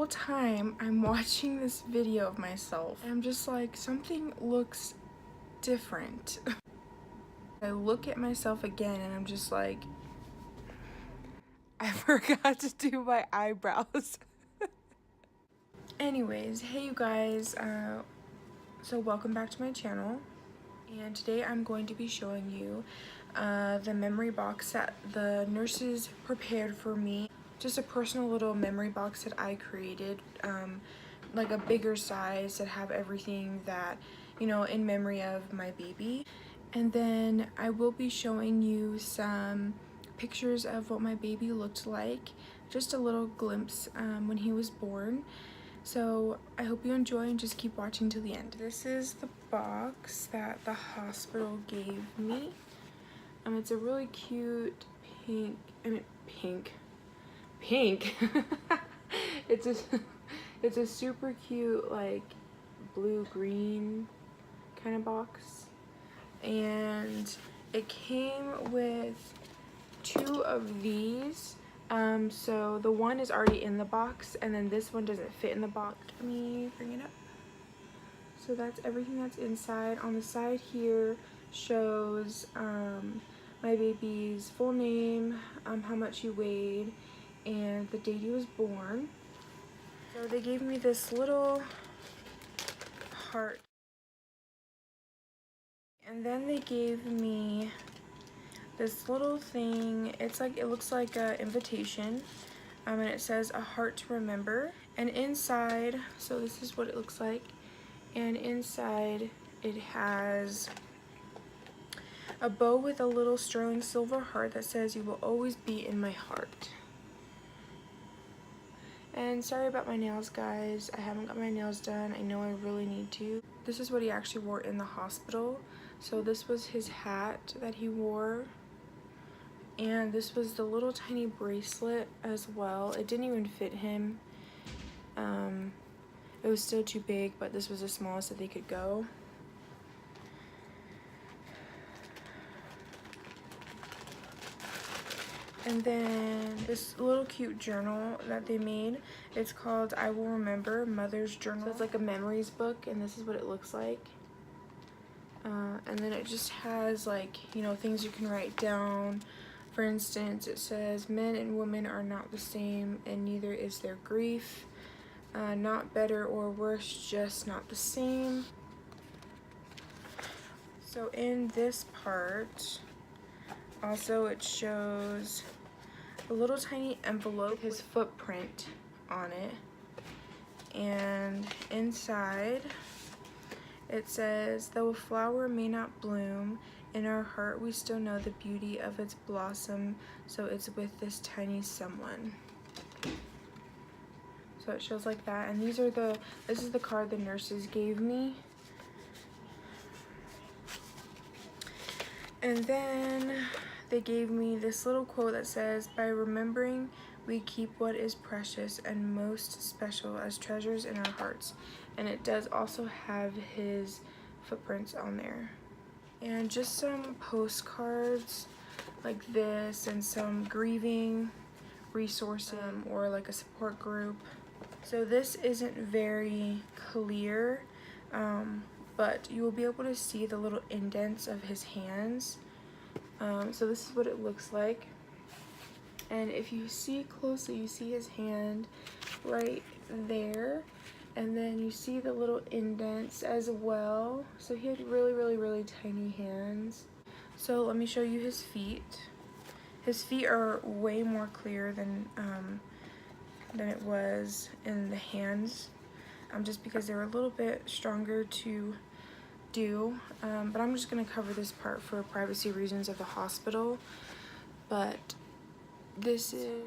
time I'm watching this video of myself, I'm just like, something looks different. I look at myself again and I'm just like, I forgot to do my eyebrows. Anyways, hey you guys, so welcome back to my channel, and today I'm going to be showing you the memory box that the nurses prepared for me. Just a personal little memory box that I created, like a bigger size that have everything that, you know, in memory of my baby. And then I will be showing you some pictures of what my baby looked like, just a little glimpse when he was born. So I hope you enjoy and just keep watching till the end. This is the box that the hospital gave me. It's a really cute pink, pink. It's a super cute, like, blue-green kind of box. And it came with 2 of these. So the one is already in the box, and then this one doesn't fit in the box. Let me bring it up. So that's everything that's inside. On the side here shows my baby's full name, how much he weighed, and the date he was born. So they gave me this little heart, and then they gave me this little thing. It's like, it looks like an invitation, and it says a heart to remember. And inside, so this is what it looks like, and inside it has a bow with a little sterling silver heart that says, "You will always be in my heart." And sorry about my nails, guys. I haven't got my nails done. I know I really need to. This is what he actually wore in the hospital. So this was his hat that he wore. And this was the little tiny bracelet as well. It didn't even fit him. It was still too big, but this was the smallest that they could go. And then this little cute journal that they made. It's called I Will Remember, Mother's Journal. So it's like a memories book, and this is what it looks like. And then it just has, like, you know, things you can write down. For instance, it says, "Men and women are not the same, and neither is their grief. Not better or worse, just not the same." So in this part, also it shows a little tiny envelope with his footprint on it. And inside it says, "Though a flower may not bloom, in our heart we still know the beauty of its blossom, so it's with this tiny someone." So it shows like that. And this is the card the nurses gave me. And then they gave me this little quote that says, "By remembering, we keep what is precious and most special as treasures in our hearts." And it does also have his footprints on there. And just some postcards like this, and some grieving resources, or like a support group. So this isn't very clear, but you will be able to see the little indents of his hands. So this is what it looks like. And if you see closely, you see his hand right there. And then you see the little indents as well. So he had really tiny hands. So let me show you his feet. His feet are way more clear than it was in the hands, just because they were a little bit stronger to do. But I'm just gonna cover this part for privacy reasons of the hospital. But this is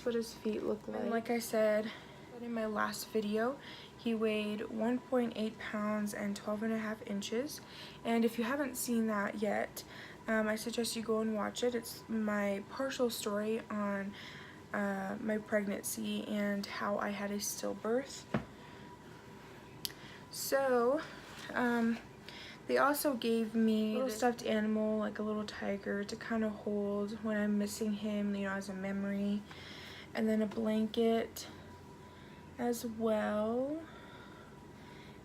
what his feet look like. And like I said in my last video, he weighed 1.8 pounds and 12.5 inches. And if you haven't seen that yet, I suggest you go and watch it. It's my partial story on my pregnancy and how I had a stillbirth. So they also gave me a little stuffed animal, like a little tiger, to kind of hold when I'm missing him, you know, as a memory. and then a blanket as well.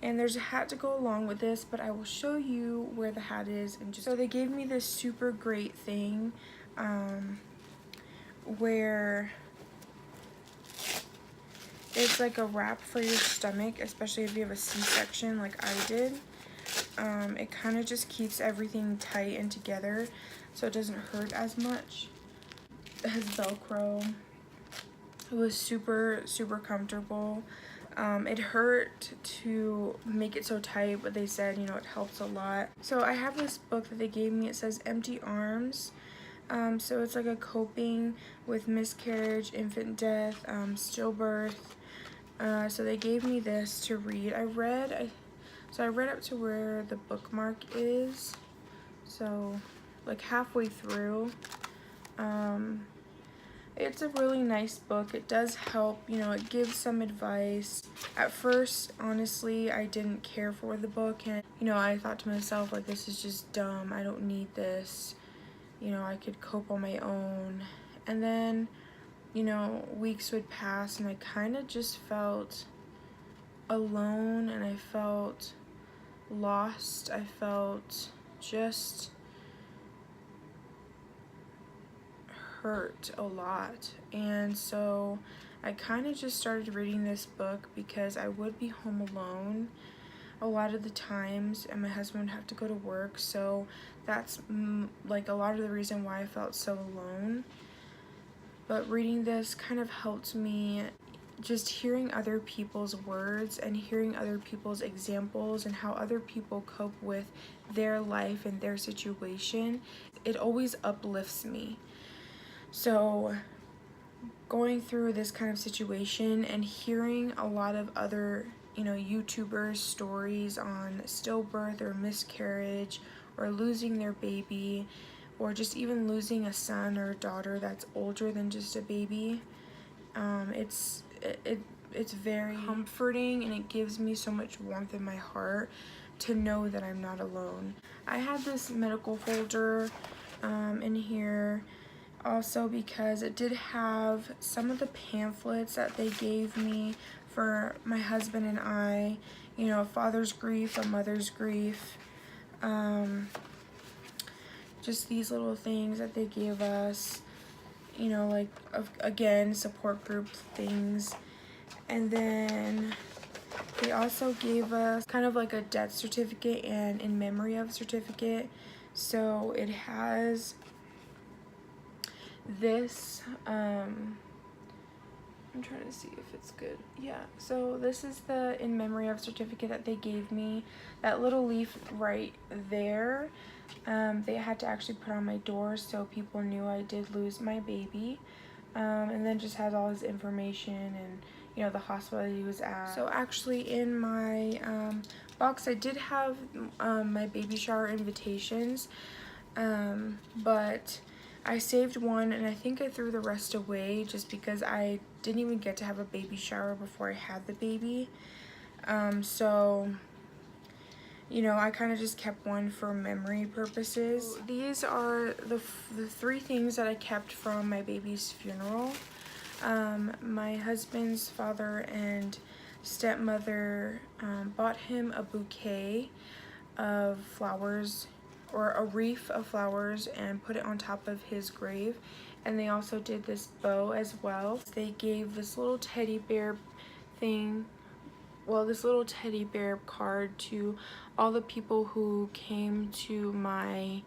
And there's a hat to go along with this, but I will show you where the hat is. And just so they gave me this super great thing where it's like a wrap for your stomach, especially if you have a C-section like I did. It kind of just keeps everything tight and together so it doesn't hurt as much. It has Velcro. It was super comfortable. It hurt to make it so tight, but they said, you know, it helps a lot. So I have this book that they gave me. It says Empty Arms. So it's like a coping with miscarriage, infant death, stillbirth. So they gave me this to read. I read up to where the bookmark is. So like halfway through. It's a really nice book. It does help, you know, it gives some advice. At first, honestly, I didn't care for the book, and, you know, I thought to myself, like, this is just dumb. I don't need this. You know, I could cope on my own. And then, you know, weeks would pass, and I kind of just felt alone, and I felt lost. I felt just hurt a lot. And so I kind of just started reading this book because I would be home alone a lot of the times, and my husband would have to go to work. So that's like a lot of the reason why I felt so alone. But reading this kind of helped me, just hearing other people's words and hearing other people's examples and how other people cope with their life and their situation. It always uplifts me. So going through this kind of situation and hearing a lot of other, you know, YouTubers' stories on stillbirth or miscarriage or losing their baby, or just even losing a son or a daughter that's older than just a baby, it's very comforting, and it gives me so much warmth in my heart to know that I'm not alone. I had this medical folder in here also because it did have some of the pamphlets that they gave me for my husband and I, you know, a father's grief, a mother's grief, just these little things that they gave us, you know, like, again, support group things. And then they also gave us kind of like a death certificate and in memory of certificate. So it has this, I'm trying to see if it's good. Yeah, so this is the in memory of certificate that they gave me. That little leaf right there, they had to actually put on my door so people knew I did lose my baby. And then just has all his information and, you know, the hospital he was at. So actually in my box I did have my baby shower invitations, but I saved one, and I think I threw the rest away just because I didn't even get to have a baby shower before I had the baby. So, you know, I kind of just kept one for memory purposes. These are the three things that I kept from my baby's funeral. My husband's father and stepmother bought him a bouquet of flowers, or a wreath of flowers, and put it on top of his grave. And they also did this bow as well. They gave this little teddy bear thing, well, this little teddy bear card to all the people who came to my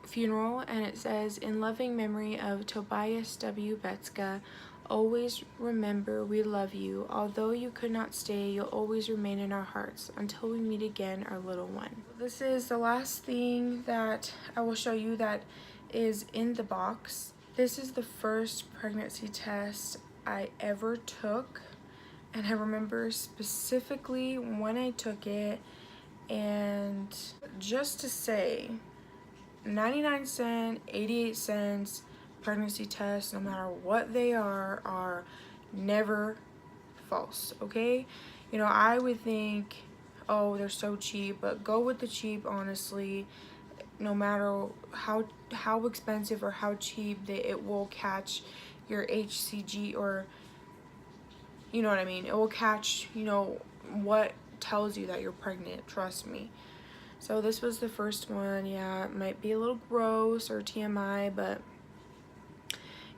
funeral, and it says, "In loving memory of Tobias W. Betska, always remember we love you. Although you could not stay, you'll always remain in our hearts. Until we meet again, our little one." This is the last thing that I will show you that is in the box. This is the first pregnancy test I ever took, and I remember specifically when I took it. And just to say, 99 cents, 88 cents pregnancy tests, no matter what they are never false, okay? You know, I would think, oh, they're so cheap, but go with the cheap, honestly. no matter how expensive or how cheap, it will catch your HCG, or you know what I mean. It will catch, you know, what tells you that you're pregnant, trust me. So this was the first one. Yeah, it might be a little gross or TMI, but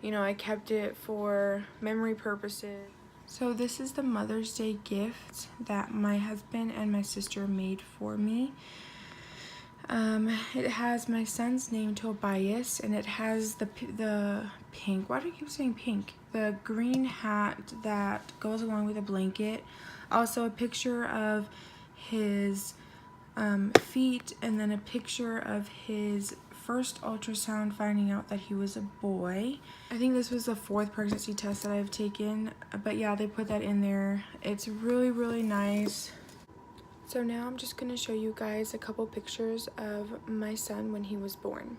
you know, I kept it for memory purposes. So this is the Mother's Day gift that my husband and my sister made for me. It has my son's name, Tobias, and it has the pink, why do I keep saying pink? The green hat that goes along with a blanket. Also a picture of his feet, and then a picture of his first ultrasound finding out that he was a boy. I think this was the 4th pregnancy test that I've taken, but yeah, they put that in there. It's really, really nice. So now I'm just going to show you guys a couple pictures of my son when he was born.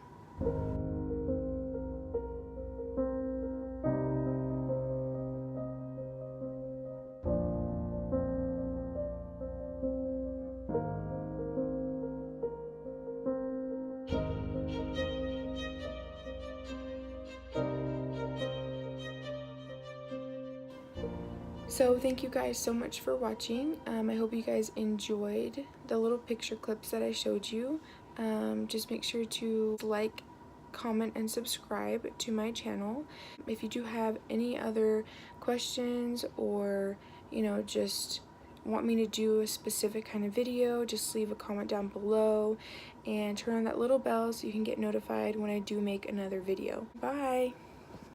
So thank you guys so much for watching. I hope you guys enjoyed the little picture clips that I showed you. Just make sure to like, comment, and subscribe to my channel. If you do have any other questions, or you know, just want me to do a specific kind of video, just leave a comment down below and turn on that little bell so you can get notified when I do make another video. Bye!